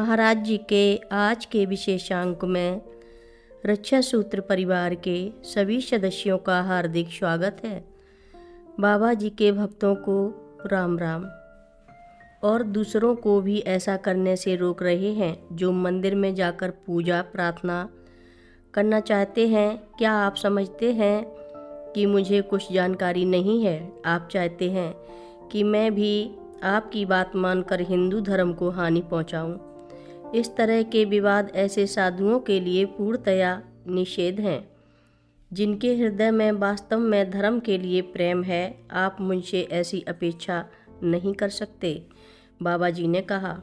महाराज जी के आज के विशेषांक में रक्षा सूत्र परिवार के सभी सदस्यों का हार्दिक स्वागत है। बाबा जी के भक्तों को राम राम। और दूसरों को भी ऐसा करने से रोक रहे हैं जो मंदिर में जाकर पूजा प्रार्थना करना चाहते हैं। क्या आप समझते हैं कि मुझे कुछ जानकारी नहीं है? आप चाहते हैं कि मैं भी आपकी बात मानकर हिंदू धर्म को हानि पहुंचाऊं। इस तरह के विवाद ऐसे साधुओं के लिए पूर्णतया निषेध हैं जिनके हृदय में वास्तव में धर्म के लिए प्रेम है। आप मुझसे ऐसी अपेक्षा नहीं कर सकते, बाबा जी ने कहा।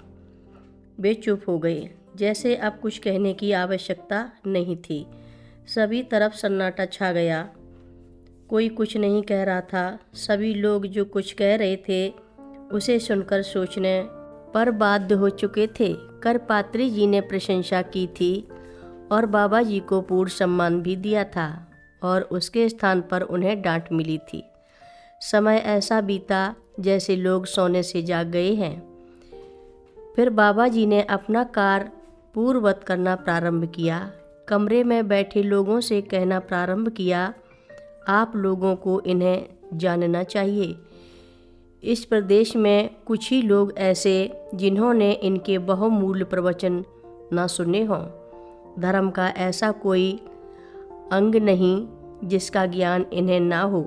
वे चुप हो गए, जैसे अब कुछ कहने की आवश्यकता नहीं थी। सभी तरफ सन्नाटा छा गया। कोई कुछ नहीं कह रहा था। सभी लोग जो कुछ कह रहे थे उसे सुनकर सोचने पर बाध्य हो चुके थे। करपात्री जी ने प्रशंसा की थी और बाबा जी को पूर्ण सम्मान भी दिया था और उसके स्थान पर उन्हें डांट मिली थी। समय ऐसा बीता जैसे लोग सोने से जाग गए हैं। फिर बाबा जी ने अपना कार्य पूर्ववत करना प्रारंभ किया। कमरे में बैठे लोगों से कहना प्रारंभ किया, आप लोगों को इन्हें जानना चाहिए। इस प्रदेश में कुछ ही लोग ऐसे जिन्होंने इनके बहुमूल्य प्रवचन न सुने हों। धर्म का ऐसा कोई अंग नहीं जिसका ज्ञान इन्हें ना हो।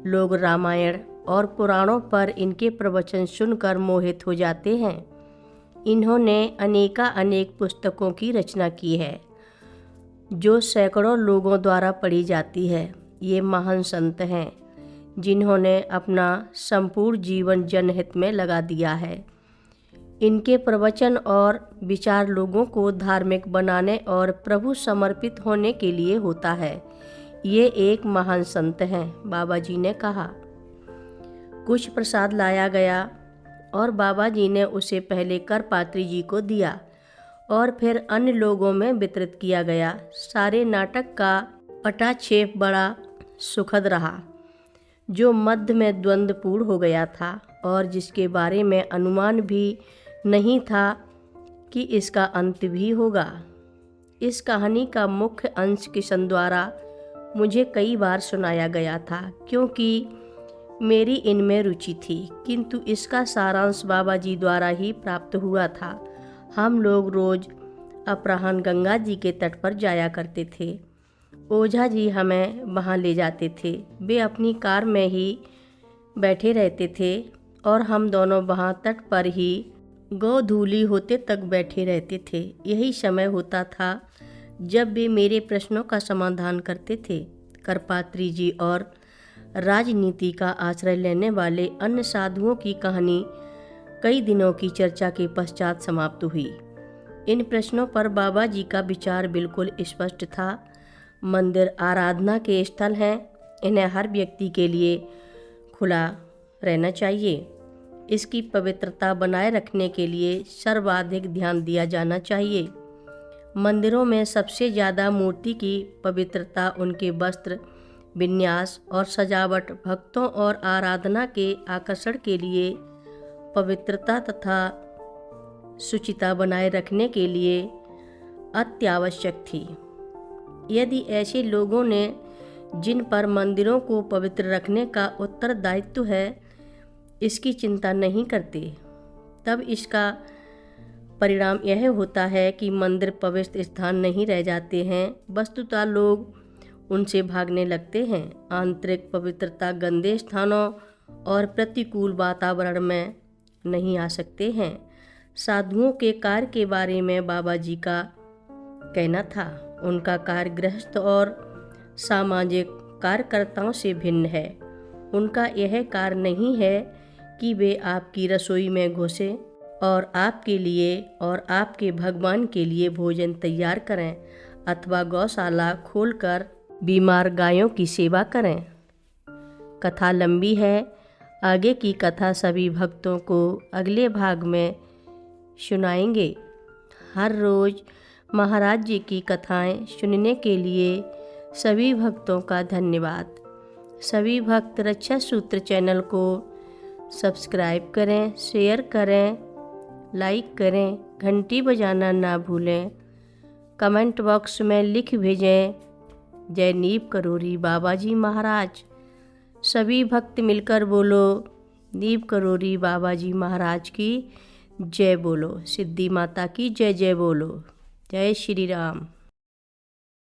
लोग रामायण और पुराणों पर इनके प्रवचन सुनकर मोहित हो जाते हैं। इन्होंने अनेक पुस्तकों की रचना की है जो सैकड़ों लोगों द्वारा पढ़ी जाती है। ये महान संत हैं जिन्होंने अपना संपूर्ण जीवन जनहित में लगा दिया है। इनके प्रवचन और विचार लोगों को धार्मिक बनाने और प्रभु समर्पित होने के लिए होता है। ये एक महान संत हैं, बाबा जी ने कहा। कुछ प्रसाद लाया गया और बाबा जी ने उसे पहले करपात्री जी को दिया और फिर अन्य लोगों में वितरित किया गया। सारे नाटक का पटाक्षेप बड़ा सुखद रहा, जो मध्य में द्वंद्वपूर्ण हो गया था और जिसके बारे में अनुमान भी नहीं था कि इसका अंत भी होगा। इस कहानी का मुख्य अंश किशन द्वारा मुझे कई बार सुनाया गया था क्योंकि मेरी इनमें रुचि थी, किंतु इसका सारांश बाबा जी द्वारा ही प्राप्त हुआ था। हम लोग रोज अपराह्न गंगा जी के तट पर जाया करते थे। ओझा जी हमें वहाँ ले जाते थे। वे अपनी कार में ही बैठे रहते थे और हम दोनों वहाँ तट पर ही गोधूली होते तक बैठे रहते थे। यही समय होता था जब वे मेरे प्रश्नों का समाधान करते थे। करपात्री जी और राजनीति का आश्रय लेने वाले अन्य साधुओं की कहानी कई दिनों की चर्चा के पश्चात समाप्त हुई। इन प्रश्नों पर बाबा जी का विचार बिल्कुल स्पष्ट था। मंदिर आराधना के स्थल हैं। इन्हें हर व्यक्ति के लिए खुला रहना चाहिए। इसकी पवित्रता बनाए रखने के लिए सर्वाधिक ध्यान दिया जाना चाहिए। मंदिरों में सबसे ज़्यादा मूर्ति की पवित्रता, उनके वस्त्र विन्यास और सजावट भक्तों और आराधना के आकर्षण के लिए पवित्रता तथा शुचिता बनाए रखने के लिए अत्यावश्यक थी। यदि ऐसे लोगों ने जिन पर मंदिरों को पवित्र रखने का उत्तरदायित्व है इसकी चिंता नहीं करते, तब इसका परिणाम यह होता है कि मंदिर पवित्र स्थान नहीं रह जाते हैं। वस्तुतः लोग उनसे भागने लगते हैं। आंतरिक पवित्रता गंदे स्थानों और प्रतिकूल वातावरण में नहीं आ सकते हैं। साधुओं के कार्य के बारे में बाबा जी का कहना था, उनका कार्य गृहस्थ और सामाजिक कार्यकर्ताओं से भिन्न है। उनका यह कार्य नहीं है कि वे आपकी रसोई में घुसें और आपके लिए और आपके भगवान के लिए भोजन तैयार करें अथवा गौशाला खोलकर बीमार गायों की सेवा करें। कथा लंबी है। आगे की कथा सभी भक्तों को अगले भाग में सुनाएंगे। हर रोज़ महाराज जी की कथाएं सुनने के लिए सभी भक्तों का धन्यवाद। सभी भक्त रक्षा सूत्र चैनल को सब्सक्राइब करें, शेयर करें, लाइक करें घंटी बजाना ना भूलें। कमेंट बॉक्स में लिख भेजें जय नीव करोरी बाबा जी महाराज। सभी भक्त मिलकर बोलो नीव करोरी बाबा जी महाराज की जय बोलो। सिद्धि माता की जय जय बोलो। जय श्री राम।